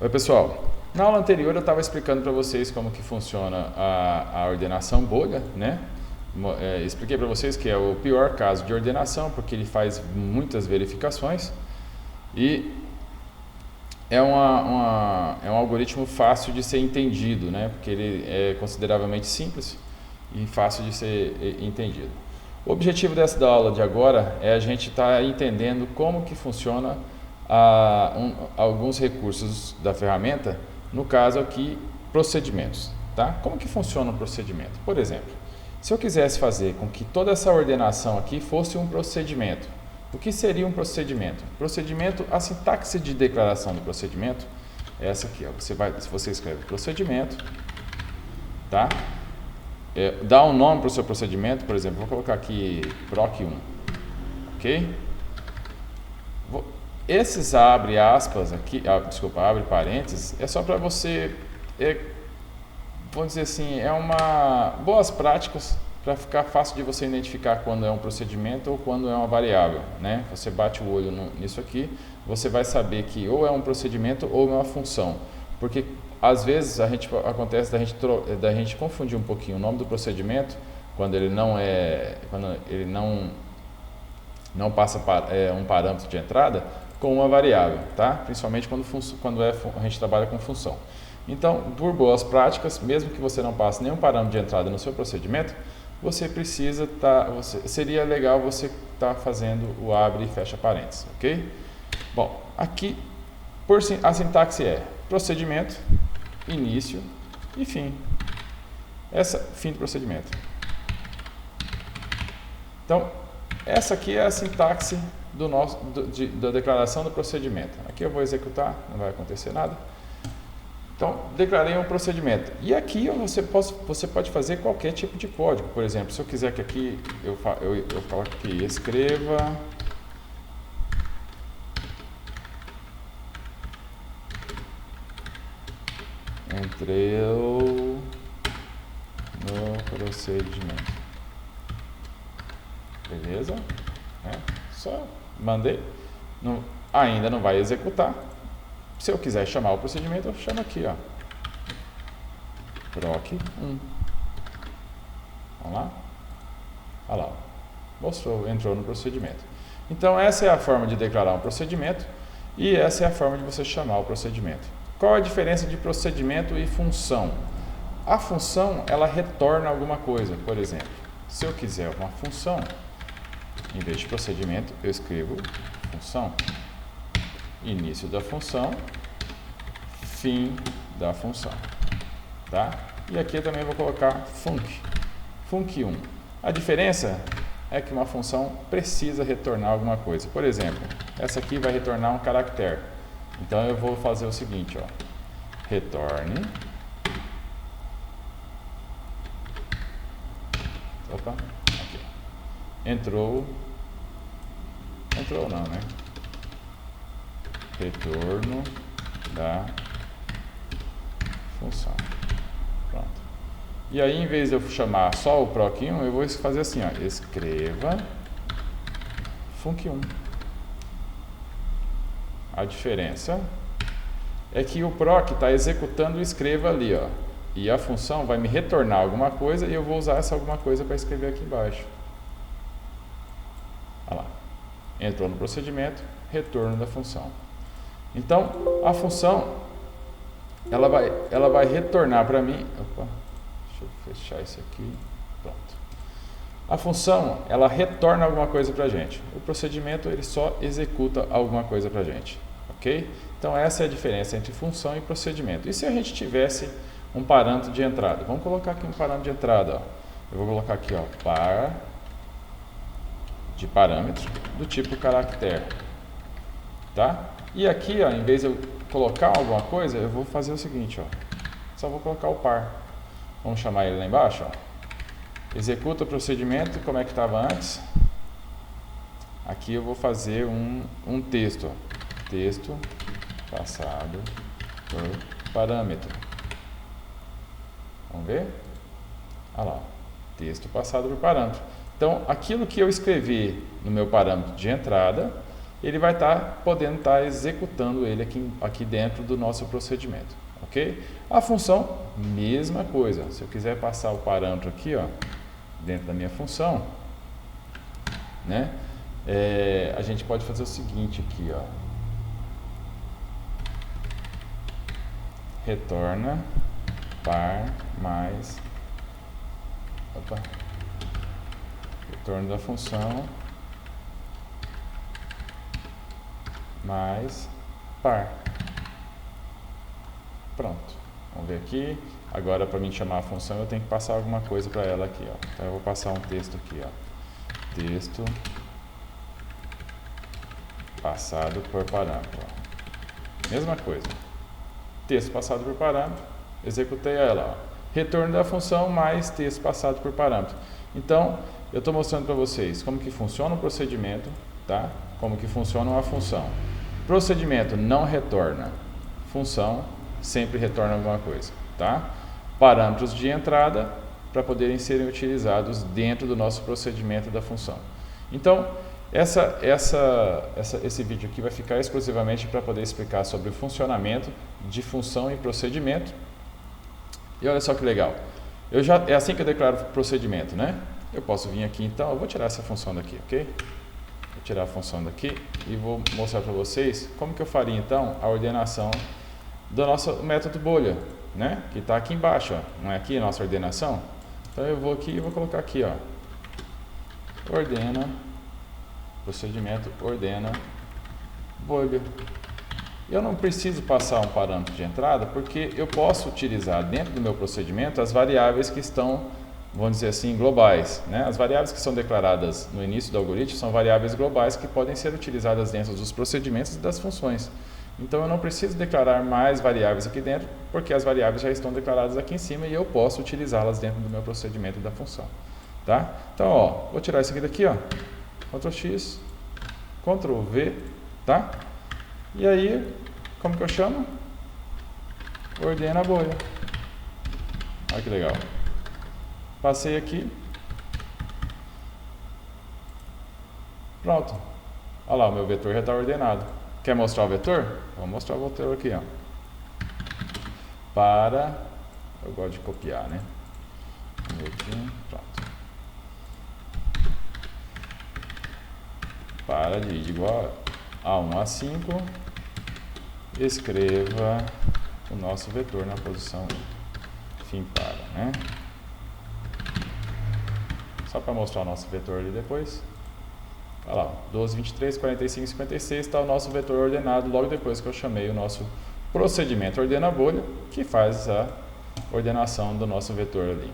Oi pessoal, na aula anterior eu estava explicando para vocês como que funciona a ordenação bolha, né? Expliquei para vocês que é o pior caso de ordenação porque ele faz muitas verificações e é um algoritmo fácil de ser entendido, né? Porque ele é consideravelmente simples e fácil de ser entendido. O objetivo da aula de agora é a gente estar entendendo como que funciona alguns recursos da ferramenta, no caso aqui, procedimentos. Tá? Como que funciona um procedimento? Por exemplo, se eu quisesse fazer com que toda essa ordenação aqui fosse um procedimento, o que seria um procedimento? Procedimento, a sintaxe de declaração do procedimento é essa aqui. Ó. Você escreve procedimento, tá? Dá um nome para o seu procedimento, por exemplo, vou colocar aqui proc1, ok? Esses abre aspas aqui, abre parênteses, é só para você, vamos dizer assim, boas práticas para ficar fácil de você identificar quando é um procedimento ou quando é uma variável, né? Você bate o olho nisso aqui, você vai saber que ou é um procedimento ou é uma função, porque às vezes acontece da gente confundir um pouquinho o nome do procedimento quando ele não passa um parâmetro de entrada com uma variável, tá? Principalmente quando a gente trabalha com função. Então, por boas práticas, mesmo que você não passe nenhum parâmetro de entrada no seu procedimento, você precisa seria legal você estar fazendo o abre e fecha parênteses, ok? Bom, aqui a sintaxe é procedimento, início e fim. Fim do procedimento. Então, essa aqui é a sintaxe da declaração do procedimento. Aqui eu vou executar, não vai acontecer nada. Então, declarei um procedimento. E aqui você pode fazer qualquer tipo de código. Por exemplo, se eu quiser que aqui eu coloque aqui, escreva entrou no procedimento. Beleza? Só mandei. Ainda não vai executar. Se eu quiser chamar o procedimento, eu chamo aqui, ó. proc1. Vamos lá? Olha lá. Mostrou, entrou no procedimento. Então, essa é a forma de declarar um procedimento e essa é a forma de você chamar o procedimento. Qual a diferença de procedimento e função? A função, ela retorna alguma coisa. Por exemplo, se eu quiser uma função, em vez de procedimento, eu escrevo função. Início da função, fim da função, tá? E aqui eu também vou colocar func1. A diferença é que uma função precisa retornar alguma coisa. Por exemplo, essa aqui vai retornar um caractere. Então eu vou fazer o seguinte, ó. Retorne. Opa, aqui. Entrou não, né? Retorno da função. Pronto. E aí, em vez de eu chamar só o proc1, eu vou fazer assim, ó, escreva func1. A diferença é que o proc está executando o escreva ali, ó, e a função vai me retornar alguma coisa e eu vou usar essa alguma coisa para escrever aqui embaixo. Olha lá. Entrou no procedimento, retorno da função. Então, a função, ela vai retornar para mim. Opa, deixa eu fechar isso aqui. Pronto. A função, ela retorna alguma coisa para a gente. O procedimento, ele só executa alguma coisa para a gente. Ok? Então, essa é a diferença entre função e procedimento. E se a gente tivesse um parâmetro de entrada? Vamos colocar aqui um parâmetro de entrada. Ó. Eu vou colocar aqui, ó, par de parâmetro do tipo caractere. Tá? E aqui, ó, em vez de eu colocar alguma coisa, eu vou fazer o seguinte, ó. Só vou colocar o par. Vamos chamar ele lá embaixo, ó. Executa o procedimento, como é que estava antes. Aqui eu vou fazer um texto, ó. Texto passado por parâmetro. Vamos ver? Olha lá, texto passado por parâmetro. Então, aquilo que eu escrevi no meu parâmetro de entrada, ele vai estar podendo estar executando ele aqui dentro do nosso procedimento, ok? A função, mesma coisa. Se eu quiser passar o parâmetro aqui, ó, dentro da minha função, né? A gente pode fazer o seguinte aqui, ó. Retorna par mais retorno da função mais par. Pronto. Vamos ver aqui. Agora, para mim chamar a função, eu tenho que passar alguma coisa para ela aqui, ó. Então, eu vou passar um texto aqui, ó. Texto passado por parâmetro. Ó. Mesma coisa. Texto passado por parâmetro. Executei ela, ó. Retorno da função mais texto passado por parâmetro. Então, eu estou mostrando para vocês como que funciona o procedimento, tá? Como que funciona a função. Procedimento não retorna. Função sempre retorna alguma coisa, tá? Parâmetros de entrada para poderem serem utilizados dentro do nosso procedimento da função. Então, esse vídeo aqui vai ficar exclusivamente para poder explicar sobre o funcionamento de função e procedimento. E olha só que legal. É assim que eu declaro procedimento, né? Eu posso vir aqui então, eu vou tirar essa função daqui, ok? Vou tirar a função daqui e vou mostrar para vocês como que eu faria então a ordenação do nosso método bolha, né? Que está aqui embaixo, ó. Não é aqui a nossa ordenação? Então eu vou aqui e vou colocar aqui, ó. Ordena, procedimento ordena bolha. Eu não preciso passar um parâmetro de entrada porque eu posso utilizar dentro do meu procedimento as variáveis que estão, vamos dizer assim, globais, né? As variáveis que são declaradas no início do algoritmo são variáveis globais que podem ser utilizadas dentro dos procedimentos e das funções. Então eu não preciso declarar mais variáveis aqui dentro porque as variáveis já estão declaradas aqui em cima e eu posso utilizá-las dentro do meu procedimento da função, tá? Então, ó, vou tirar isso aqui daqui, ó. Ctrl X, Ctrl V, tá? E aí, como que eu chamo? Ordena a bolha. Olha que legal. Passei aqui. Pronto. Olha lá, o meu vetor já está ordenado. Quer mostrar o vetor? Vou mostrar o vetor aqui, ó. Eu gosto de copiar, né? Pronto. Para de igual a 1 a 5. Escreva o nosso vetor na posição fim para, né? Só para mostrar o nosso vetor ali depois. Olha lá, 12, 23, 45, 56 está o nosso vetor ordenado logo depois que eu chamei o nosso procedimento ordena bolha, que faz a ordenação do nosso vetor ali.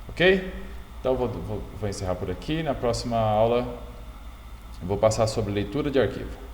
Ok? Então vou encerrar por aqui. Na próxima aula eu vou passar sobre leitura de arquivo.